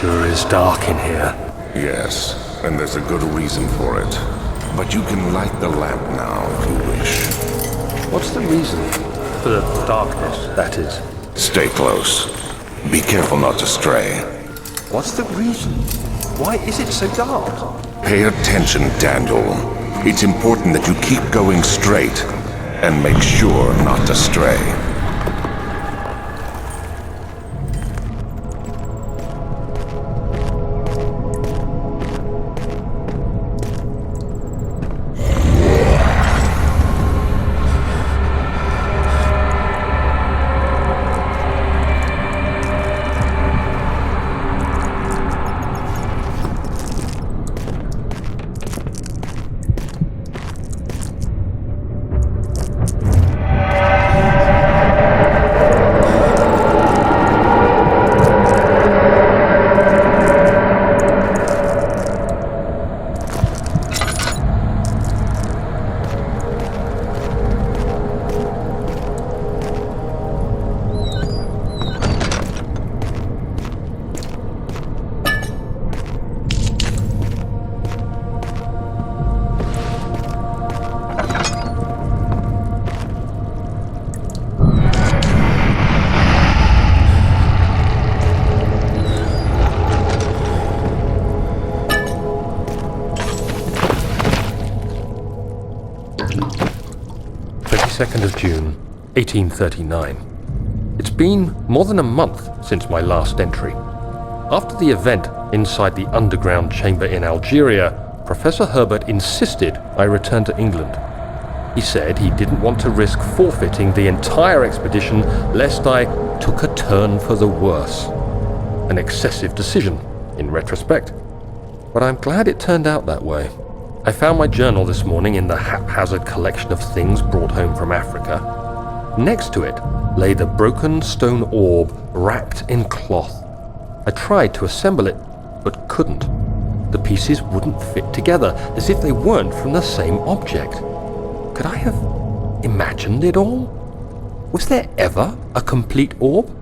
sure is dark in here. Yes, and there's a good reason for it. But you can light the lamp now if you wish. What's the reason? For the darkness, that is. Stay close. Be careful not to stray. What's the reason? Why is it so dark? Pay attention, Daniel. It's important that you keep going straight and make sure not to stray. June 1839. It's been more than a month since my last entry. After the event inside the underground chamber in Algeria, Professor Herbert insisted I return to England. He said he didn't want to risk forfeiting the entire expedition lest I took a turn for the worse. An excessive decision, in retrospect. But I'm glad it turned out that way. I found my journal this morning in the haphazard collection of things brought home from Africa. Next to it lay the broken stone orb wrapped in cloth. I tried to assemble it, but couldn't. The pieces wouldn't fit together, as if they weren't from the same object. Could I have imagined it all? Was there ever a complete orb?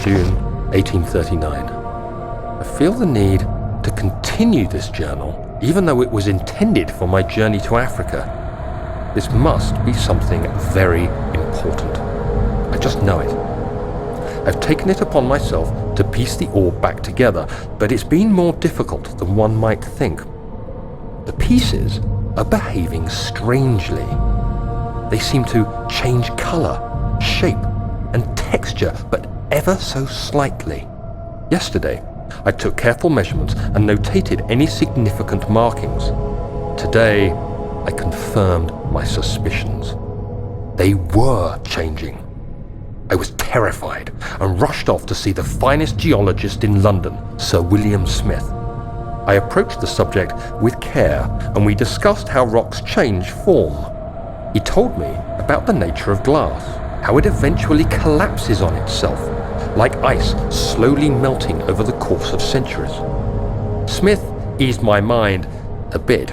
June 1839. I feel the need to continue this journal, even though it was intended for my journey to Africa. This must be something very important. I just know it. I've taken it upon myself to piece the orb back together, but it's been more difficult than one might think. The pieces are behaving strangely. They seem to change color, shape, and texture, but ever so slightly. Yesterday, I took careful measurements and notated any significant markings. Today, I confirmed my suspicions. They were changing. I was terrified and rushed off to see the finest geologist in London, Sir William Smith. I approached the subject with care and we discussed how rocks change form. He told me about the nature of glass, how it eventually collapses on itself, like ice slowly melting over the course of centuries. Smith eased my mind a bit,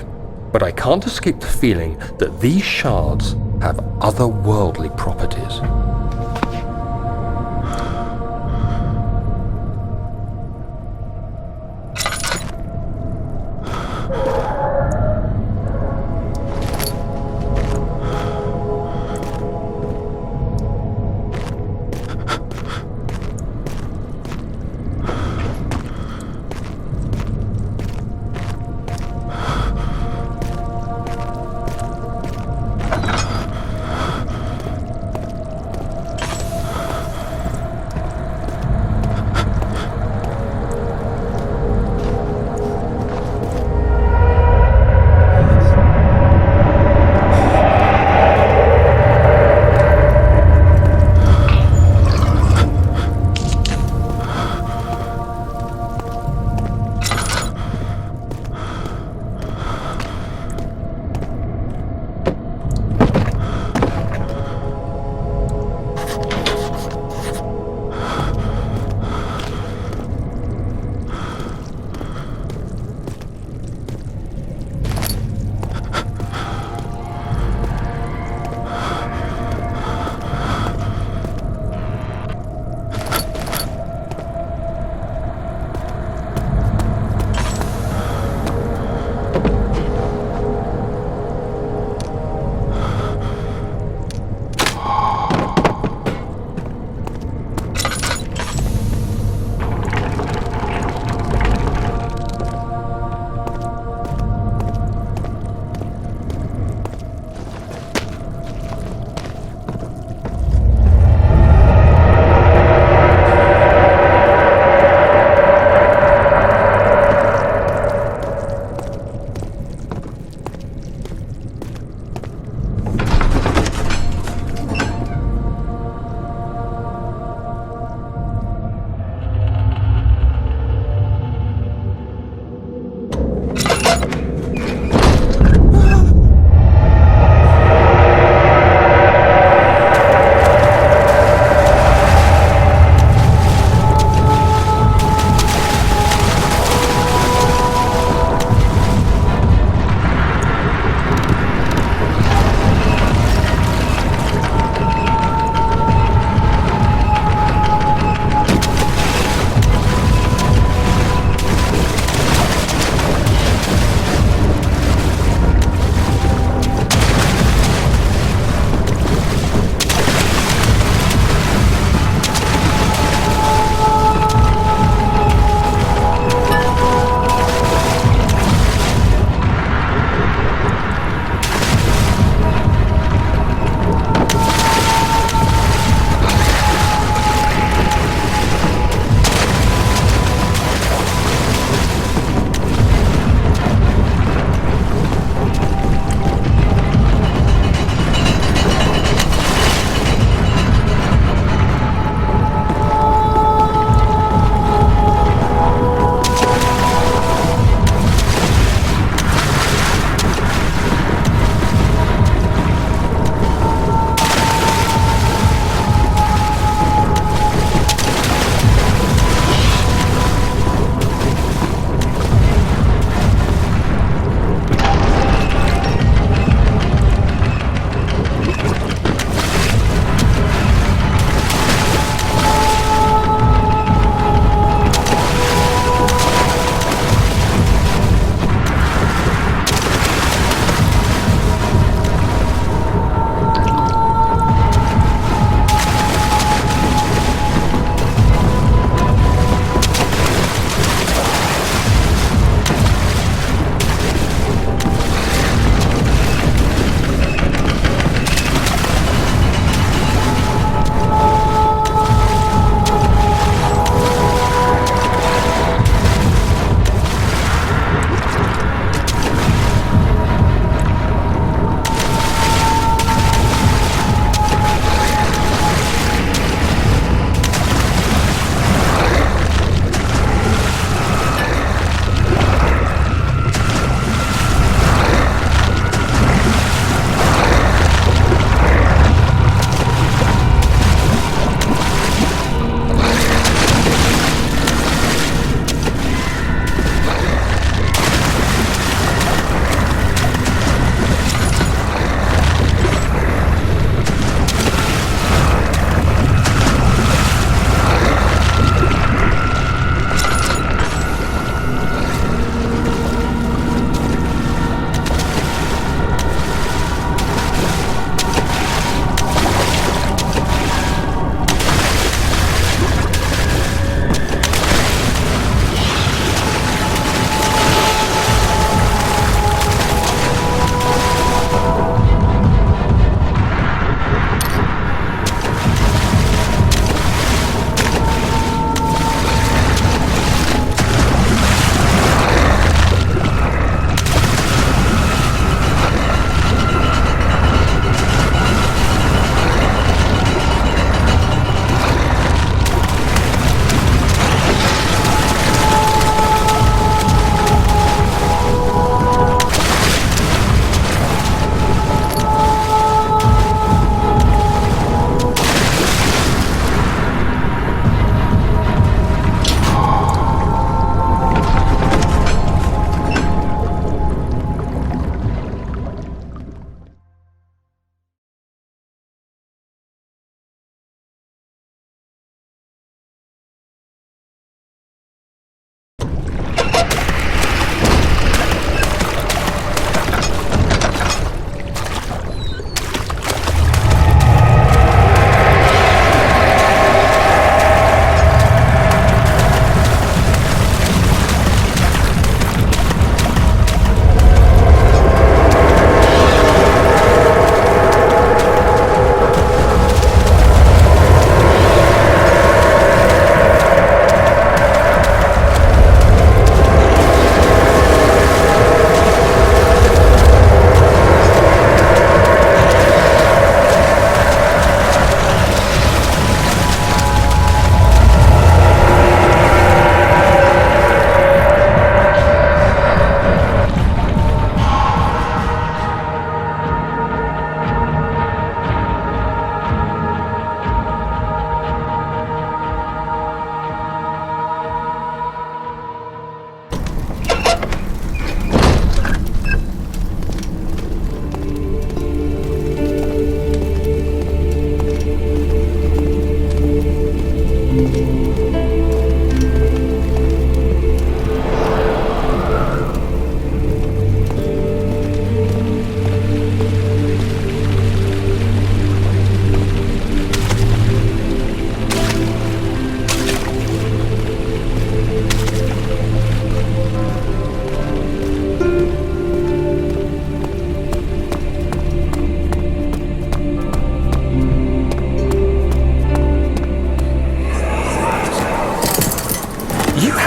but I can't escape the feeling that these shards have otherworldly properties.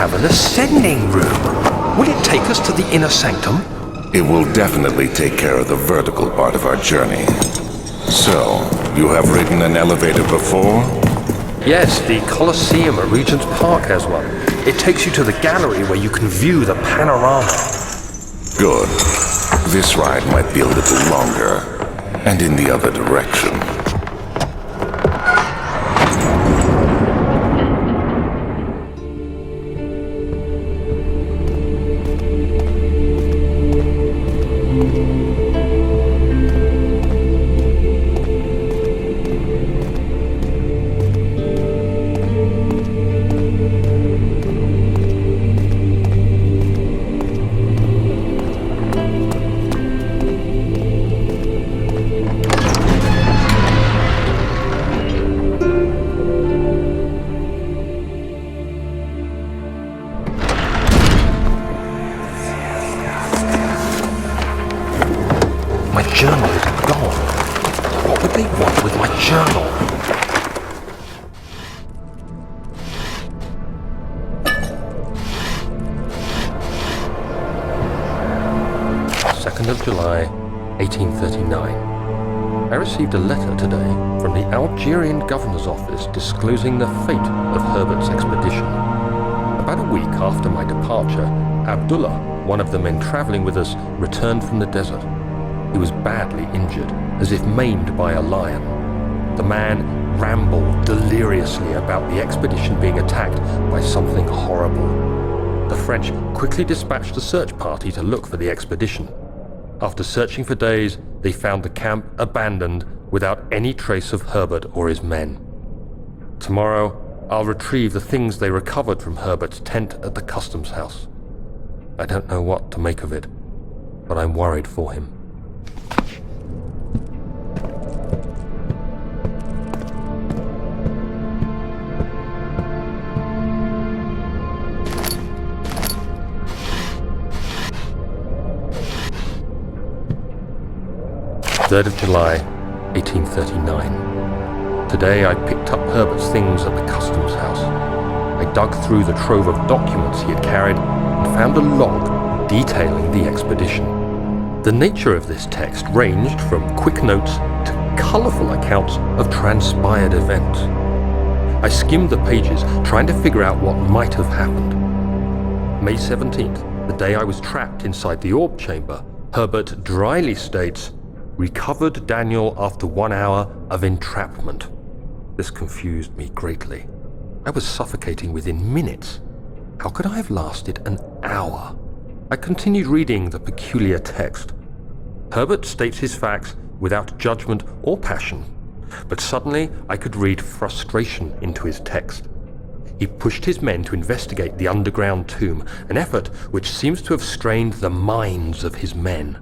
have an ascending room. Will it take us to the inner sanctum? It will definitely take care of the vertical part of our journey. So, you have ridden an elevator before? Yes, the Colosseum at Regent's Park has one. It takes you to the gallery where you can view the panorama. Good. This ride might be a little longer, and in the other direction. 2nd of July, 1839. I received a letter today from the Algerian governor's office disclosing the fate of Herbert's expedition. About a week after my departure, Abdullah, one of the men traveling with us, returned from the desert. He was badly injured, as if maimed by a lion. The man rambled deliriously about the expedition being attacked by something horrible. The French quickly dispatched a search party to look for the expedition. After searching for days, they found the camp abandoned without any trace of Herbert or his men. Tomorrow, I'll retrieve the things they recovered from Herbert's tent at the customs house. I don't know what to make of it, but I'm worried for him. Third of July, 1839. Today I picked up Herbert's things at the customs house. I dug through the trove of documents he had carried and found a log detailing the expedition. The nature of this text ranged from quick notes to colourful accounts of transpired events. I skimmed the pages, trying to figure out what might have happened. May 17th, the day I was trapped inside the orb chamber, Herbert dryly states, "Recovered Daniel after 1 hour of entrapment." This confused me greatly. I was suffocating within minutes. How could I have lasted an hour? I continued reading the peculiar text. Herbert states his facts without judgment or passion, but suddenly I could read frustration into his text. He pushed his men to investigate the underground tomb, an effort which seems to have strained the minds of his men.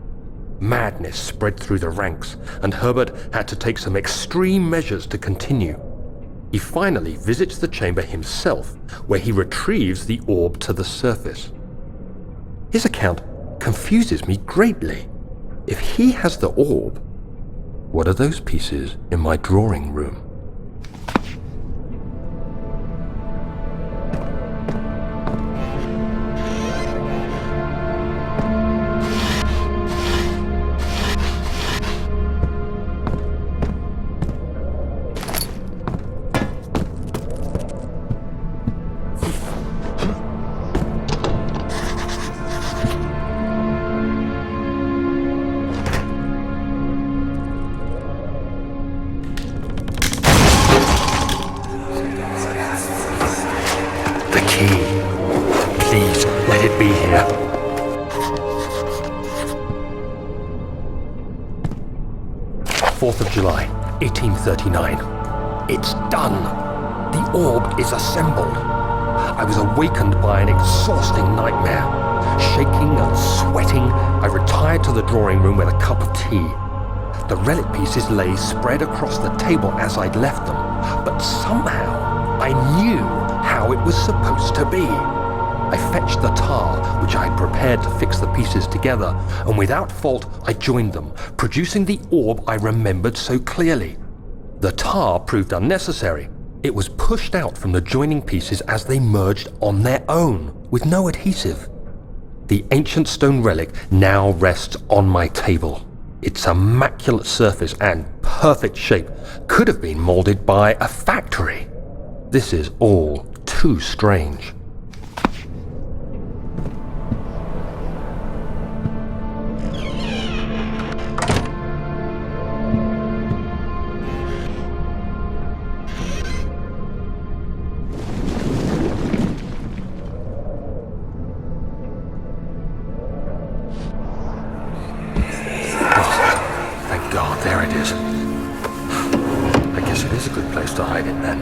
Madness spread through the ranks, and Herbert had to take some extreme measures to continue. He finally visits the chamber himself, where he retrieves the orb to the surface. His account confuses me greatly. If he has the orb, what are those pieces in my drawing room? Please, let it be here. Fourth of July, 1839. It's done. The orb is assembled. I was awakened by an exhausting nightmare. Shaking and sweating, I retired to the drawing room with a cup of tea. The relic pieces lay spread across the table as I'd left them, but somehow I knew how it was supposed to be. I fetched the tar, which I had prepared to fix the pieces together, and without fault I joined them, producing the orb I remembered so clearly. The tar proved unnecessary. It was pushed out from the joining pieces as they merged on their own, with no adhesive. The ancient stone relic now rests on my table. Its immaculate surface and perfect shape could have been molded by a factory. This is all too strange. God, there it is. I guess it is a good place to hide it then.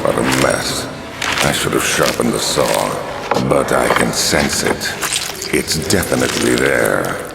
What a mess. I should have sharpened the saw, but I can sense it. It's definitely there.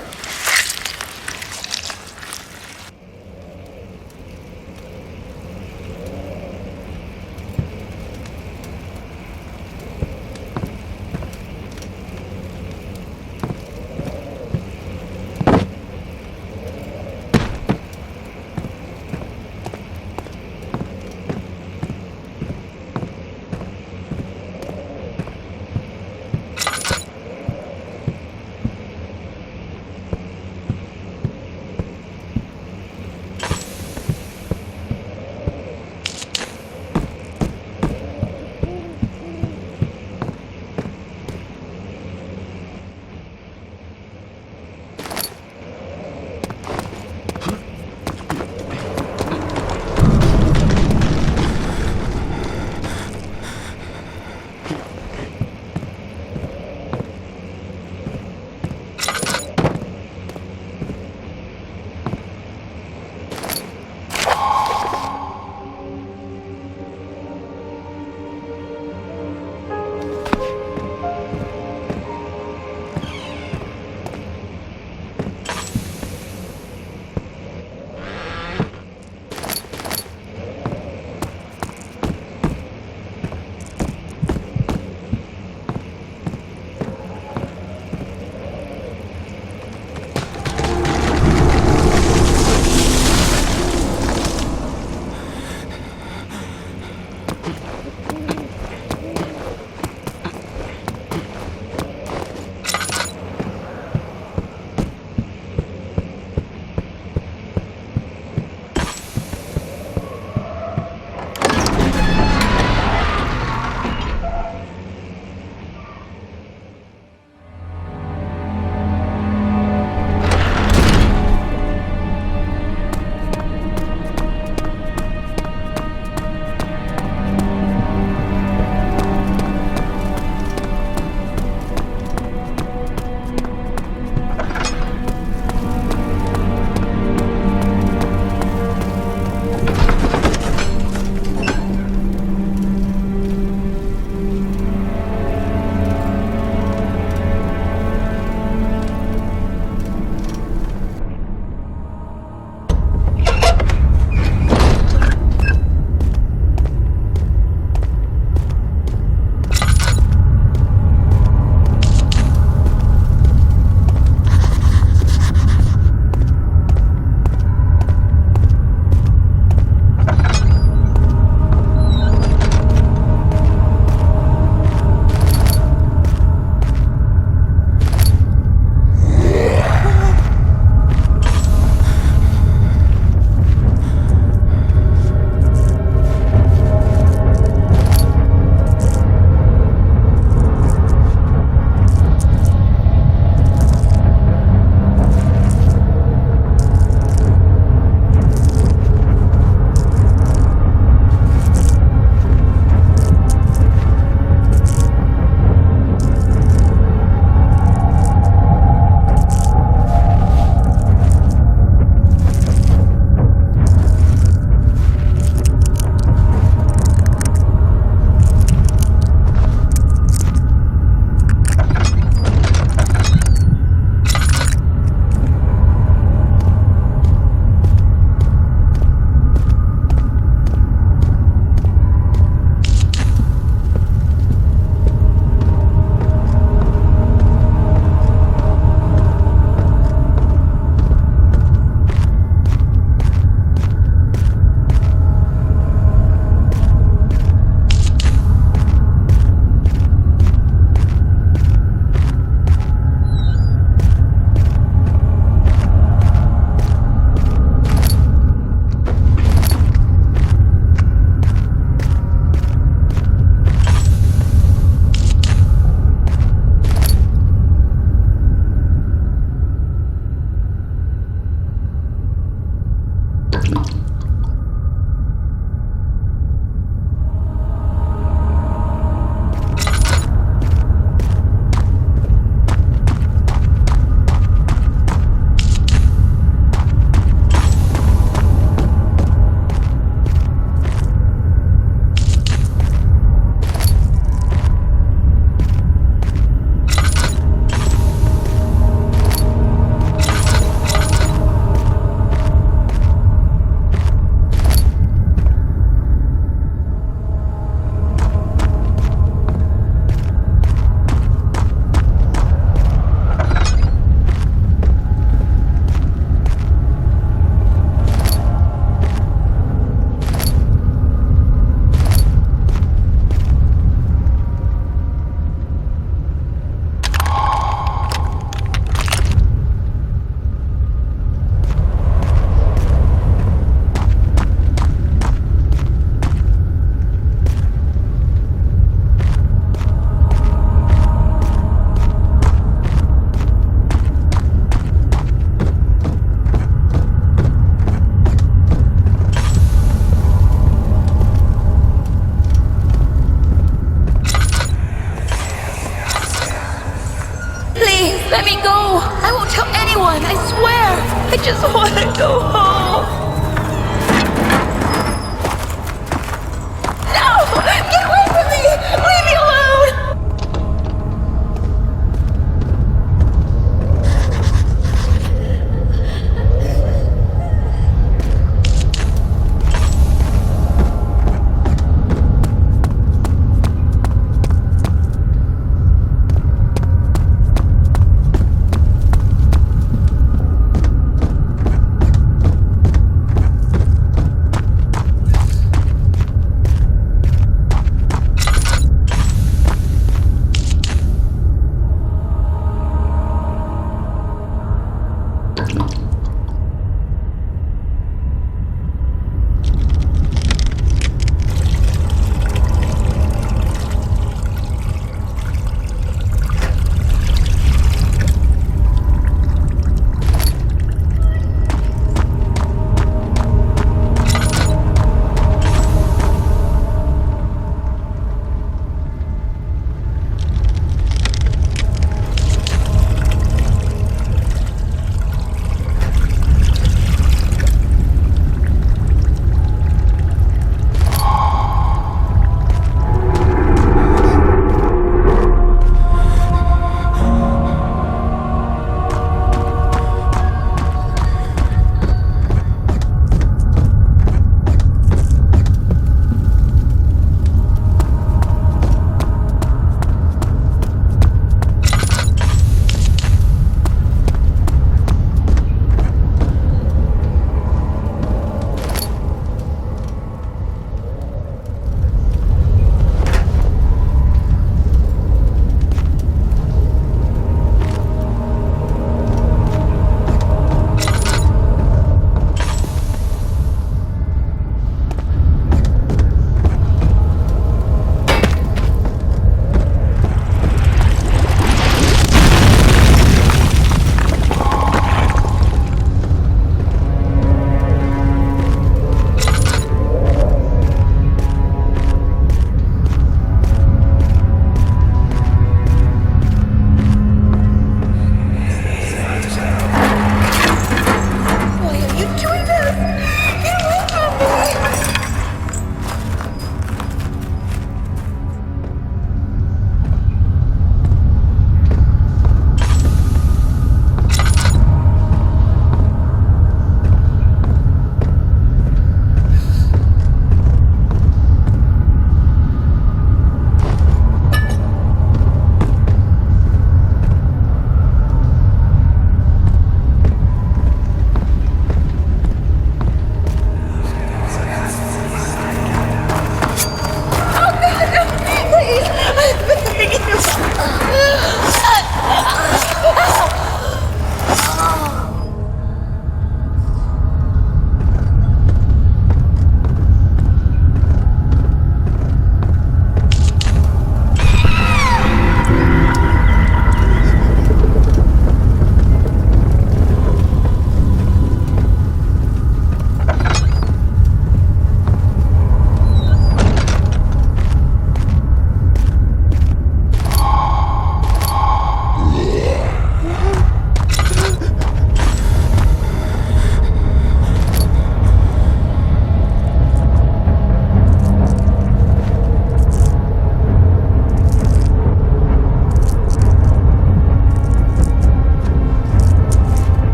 anyone, I swear. I just want to go home. No! Get away from me! Leave me alone!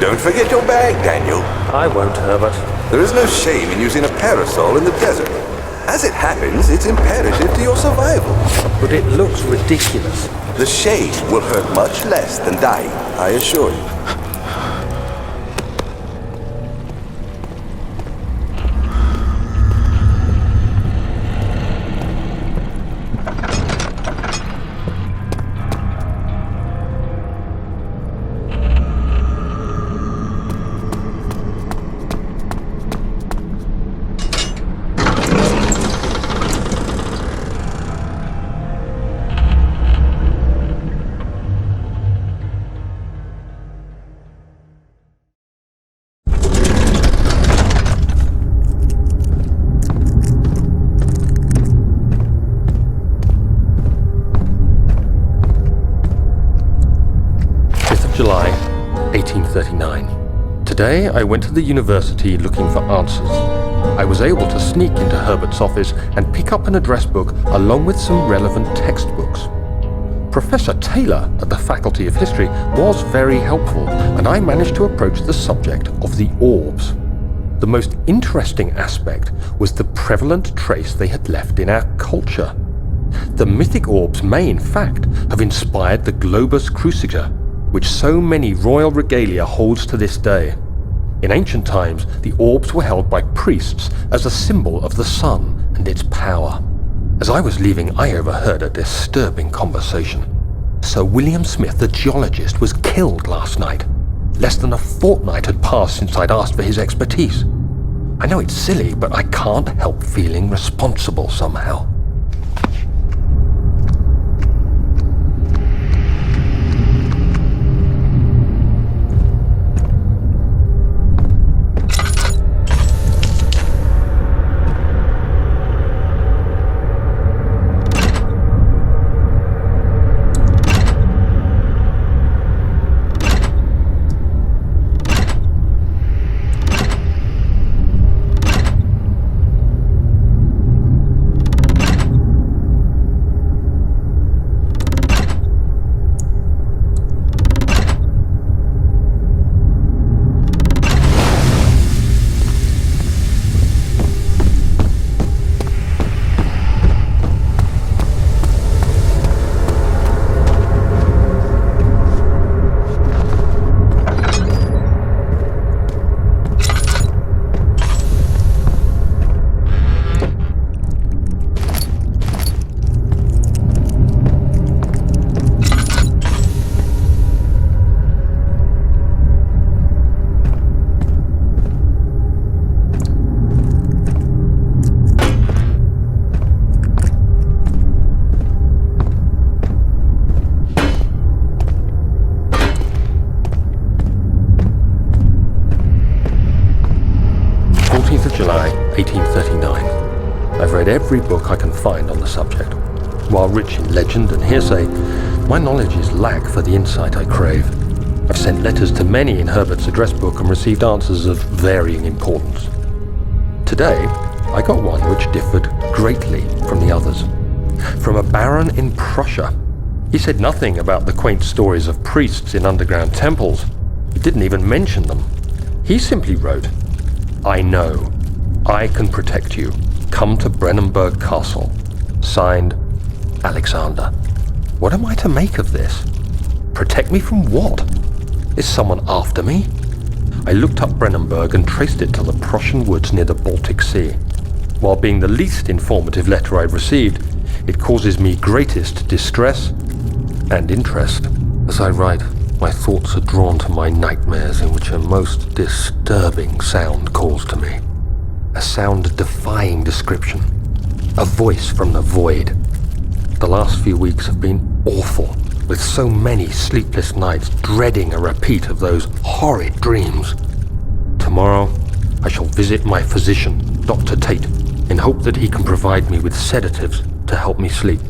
Don't forget your bag, Daniel. I won't, Herbert. There is no shame in using a parasol in the desert. As it happens, it's imperative to your survival. But it looks ridiculous. The shade will hurt much less than dying, I assure you. July 1839. Today I went to the university looking for answers. I was able to sneak into Herbert's office and pick up an address book along with some relevant textbooks. Professor Taylor at the Faculty of History was very helpful, and I managed to approach the subject of the orbs. The most interesting aspect was the prevalent trace they had left in our culture. The mythic orbs may, in fact, have inspired the globus cruciger, which so many royal regalia holds to this day. In ancient times, the orbs were held by priests as a symbol of the sun and its power. As I was leaving, I overheard a disturbing conversation. Sir William Smith, the geologist, was killed last night. Less than a fortnight had passed since I'd asked for his expertise. I know it's silly, but I can't help feeling responsible somehow. July 1839. I've read every book I can find on the subject. While rich in legend and hearsay, my knowledge is lack for the insight I crave. I've sent letters to many in Herbert's address book and received answers of varying importance. Today, I got one which differed greatly from the others. From a baron in Prussia. He said nothing about the quaint stories of priests in underground temples. He didn't even mention them. He simply wrote, "I know. I can protect you. Come to Brennenburg Castle. Signed, Alexander." What am I to make of this? Protect me from what? Is someone after me? I looked up Brennenburg and traced it to the Prussian woods near the Baltic Sea. While being the least informative letter I've received, it causes me greatest distress and interest. As I write, my thoughts are drawn to my nightmares in which a most disturbing sound calls to me. A sound defying description. A voice from the void. The last few weeks have been awful, with so many sleepless nights dreading a repeat of those horrid dreams. Tomorrow, I shall visit my physician, Dr. Tate, in hope that he can provide me with sedatives to help me sleep.